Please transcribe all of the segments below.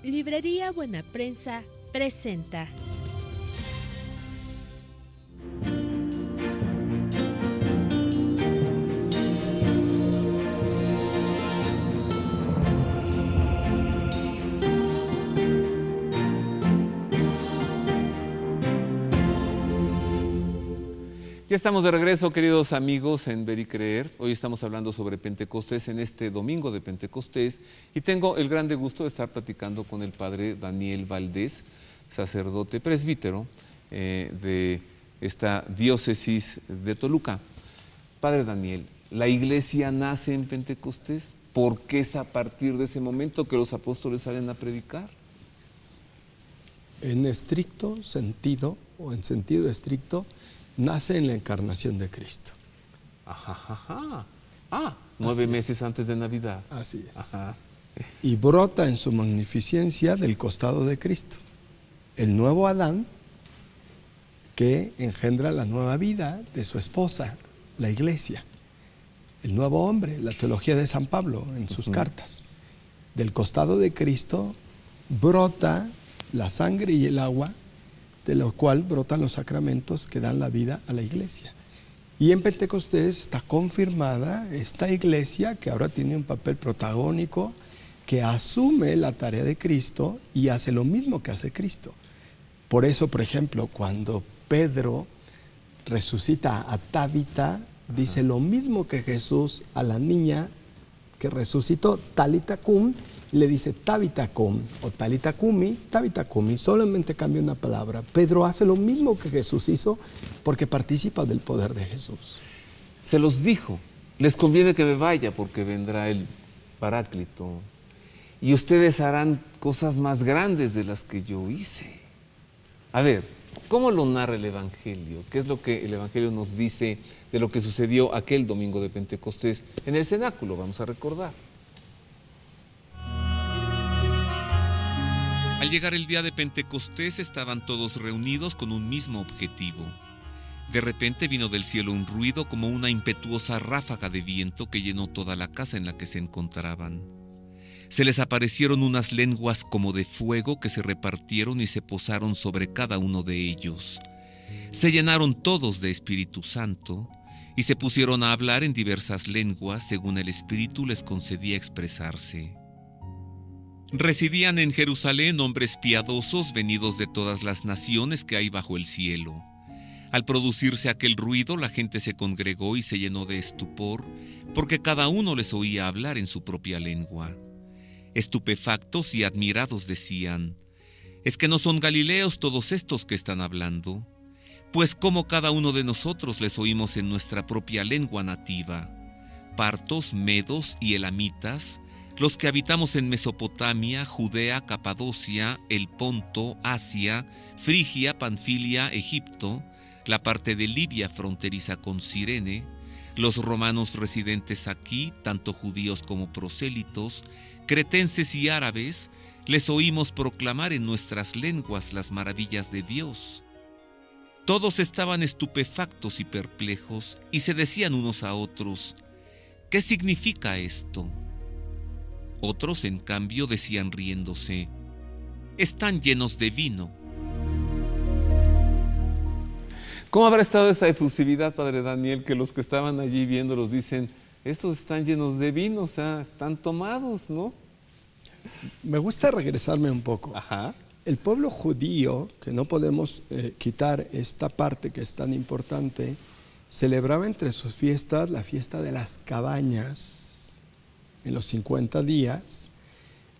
Librería Buena Prensa presenta. Ya estamos de regreso, queridos amigos, en Ver y Creer. Hoy estamos hablando sobre Pentecostés en este domingo de Pentecostés y tengo el grande gusto de estar platicando con el padre Daniel Valdés, sacerdote presbítero de esta diócesis de Toluca. Padre Daniel, ¿la iglesia nace en Pentecostés? ¿Por qué es a partir de ese momento que los apóstoles salen a predicar? En estricto sentido, o en sentido estricto, nace en la encarnación de Cristo. Ajá. 9 meses antes de Navidad. Así es. Ajá. Y brota en su magnificencia del costado de Cristo. El nuevo Adán que engendra la nueva vida de su esposa, la iglesia. El nuevo hombre, la teología de San Pablo en sus cartas. Del costado de Cristo brota la sangre y el agua, de lo cual brotan los sacramentos que dan la vida a la iglesia. Y en Pentecostés está confirmada esta iglesia que ahora tiene un papel protagónico, que asume la tarea de Cristo y hace lo mismo que hace Cristo. Por eso, por ejemplo, cuando Pedro resucita a Tabita, dice lo mismo que Jesús a la niña que resucitó, Talita cum, le dice Tabita cum o Talita cumi, Tabita cumi, solamente cambia una palabra. Pedro hace lo mismo que Jesús hizo porque participa del poder de Jesús. Se los dijo, les conviene que me vaya porque vendrá el Paráclito y ustedes harán cosas más grandes de las que yo hice. A ver, ¿cómo lo narra el Evangelio? ¿Qué es lo que el Evangelio nos dice de lo que sucedió aquel domingo de Pentecostés en el cenáculo? Vamos a recordar. Al llegar el día de Pentecostés estaban todos reunidos con un mismo objetivo. De repente vino del cielo un ruido como una impetuosa ráfaga de viento que llenó toda la casa en la que se encontraban. Se les aparecieron unas lenguas como de fuego que se repartieron y se posaron sobre cada uno de ellos. Se llenaron todos de Espíritu Santo y se pusieron a hablar en diversas lenguas según el Espíritu les concedía expresarse. Residían en Jerusalén hombres piadosos venidos de todas las naciones que hay bajo el cielo. Al producirse aquel ruido, la gente se congregó y se llenó de estupor, porque cada uno les oía hablar en su propia lengua. Estupefactos y admirados decían: ¿es que no son galileos todos estos que están hablando? Pues como cada uno de nosotros les oímos en nuestra propia lengua nativa. Partos, medos y elamitas, los que habitamos en Mesopotamia, Judea, Capadocia, el Ponto, Asia, Frigia, Panfilia, Egipto, la parte de Libia fronteriza con Cirene, los romanos residentes aquí, tanto judíos como prosélitos, cretenses y árabes, les oímos proclamar en nuestras lenguas las maravillas de Dios. Todos estaban estupefactos y perplejos y se decían unos a otros: ¿qué significa esto? Otros, en cambio, decían riéndose: están llenos de vino. ¿Cómo habrá estado esa efusividad, Padre Daniel, que los que estaban allí viéndolos dicen: estos están llenos de vino, o sea, están tomados, ¿no? Me gusta regresarme un poco. Ajá. El pueblo judío, que no podemos quitar esta parte que es tan importante, celebraba entre sus fiestas la fiesta de las cabañas, en los 50 días,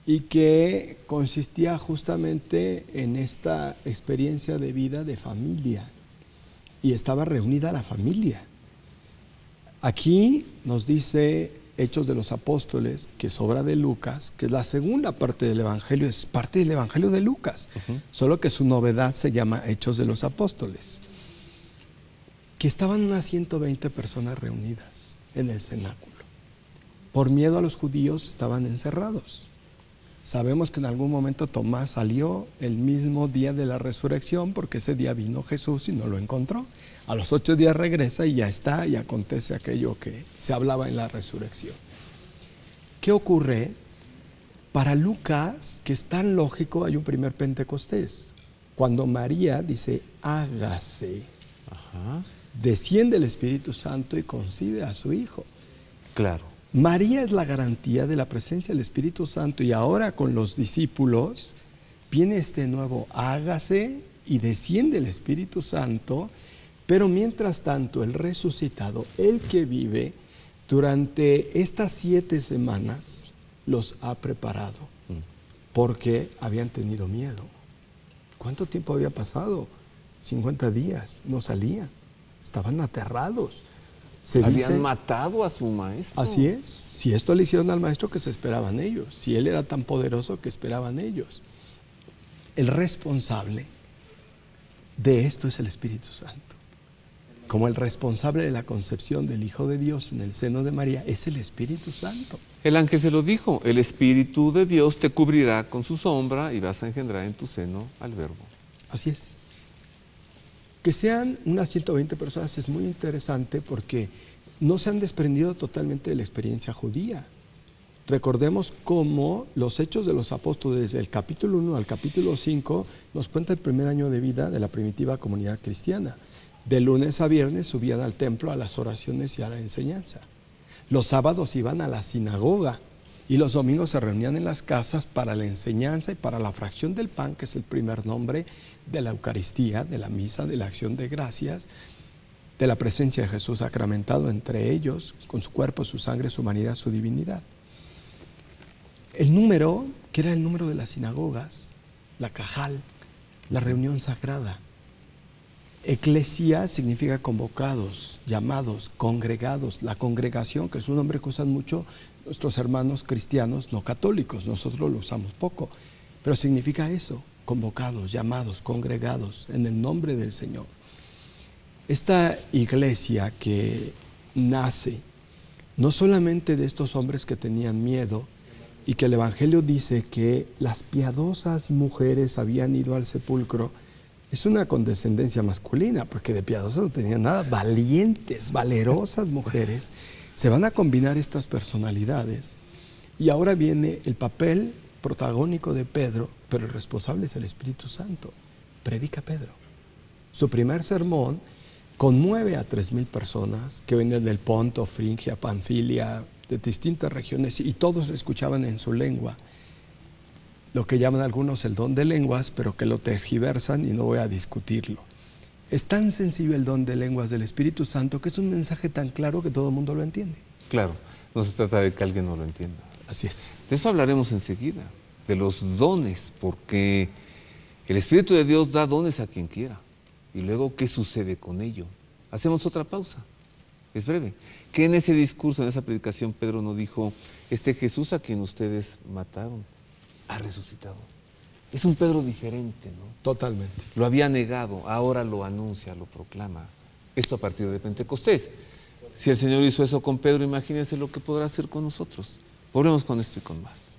y que consistía justamente en esta experiencia de vida de familia, y estaba reunida la familia. Aquí nos dice Hechos de los Apóstoles, que es obra de Lucas, que es la segunda parte del Evangelio, es parte del Evangelio de Lucas, solo que su novedad se llama Hechos de los Apóstoles, que estaban unas 120 personas reunidas en el cenáculo. Por miedo a los judíos estaban encerrados. Sabemos que en algún momento Tomás salió el mismo día de la resurrección, porque ese día vino Jesús y no lo encontró. A los 8 días regresa y ya está, y acontece aquello que se hablaba en la resurrección. ¿Qué ocurre? Para Lucas, que es tan lógico, hay un primer Pentecostés. Cuando María dice, hágase, desciende el Espíritu Santo y concibe a su Hijo. Claro. María es la garantía de la presencia del Espíritu Santo, y ahora con los discípulos viene este nuevo hágase y desciende el Espíritu Santo, pero mientras tanto el resucitado, el que vive, durante estas 7 semanas los ha preparado, porque habían tenido miedo. ¿Cuánto tiempo había pasado? 50 días, no salían, estaban aterrados. Habían matado a su maestro. Así es. Si esto le hicieron al maestro, ¿qué se esperaban ellos? Si él era tan poderoso, ¿qué esperaban ellos? El responsable de esto es el Espíritu Santo. Como el responsable de la concepción del Hijo de Dios en el seno de María es el Espíritu Santo. El ángel se lo dijo, el Espíritu de Dios te cubrirá con su sombra y vas a engendrar en tu seno al Verbo. Así es. Que sean unas 120 personas es muy interesante porque no se han desprendido totalmente de la experiencia judía. Recordemos cómo los Hechos de los Apóstoles, desde el capítulo 1 al capítulo 5, nos cuenta el primer año de vida de la primitiva comunidad cristiana. De lunes a viernes subían al templo a las oraciones y a la enseñanza. Los sábados iban a la sinagoga y los domingos se reunían en las casas para la enseñanza y para la fracción del pan, que es el primer nombre de la Eucaristía, de la misa, de la acción de gracias, de la presencia de Jesús sacramentado entre ellos, con su cuerpo, su sangre, su humanidad, su divinidad. El número, que era el número de las sinagogas, la cajal, la reunión sagrada. Eclesia significa convocados, llamados, congregados. La congregación, que es un nombre que usan mucho nuestros hermanos cristianos no católicos, nosotros lo usamos poco, pero significa eso, convocados, llamados, congregados en el nombre del Señor. Esta iglesia que nace no solamente de estos hombres que tenían miedo, y que el Evangelio dice que las piadosas mujeres habían ido al sepulcro, es una condescendencia masculina, porque de piadosas no tenían nada. Valientes, valerosas mujeres. Se van a combinar estas personalidades. Y ahora viene el papel protagónico de Pedro, pero el responsable es el Espíritu Santo. Predica Pedro. Su primer sermón conmueve a 3,000 personas que vienen del Ponto, Frigia, Panfilia, de distintas regiones, y todos escuchaban en su lengua. Lo que llaman algunos el don de lenguas, pero que lo tergiversan y no voy a discutirlo. Es tan sencillo el don de lenguas del Espíritu Santo que es un mensaje tan claro que todo el mundo lo entiende. Claro, no se trata de que alguien no lo entienda. Así es. De eso hablaremos enseguida, de los dones, porque el Espíritu de Dios da dones a quien quiera. Y luego, ¿qué sucede con ello? Hacemos otra pausa. Es breve. Que en ese discurso, en esa predicación, Pedro no dijo, este Jesús a quien ustedes mataron ha resucitado. Es un Pedro diferente, ¿no? Totalmente. Lo había negado, ahora lo anuncia, lo proclama. Esto a partir de Pentecostés. Si el Señor hizo eso con Pedro, imagínense lo que podrá hacer con nosotros. Volvemos con esto y con más.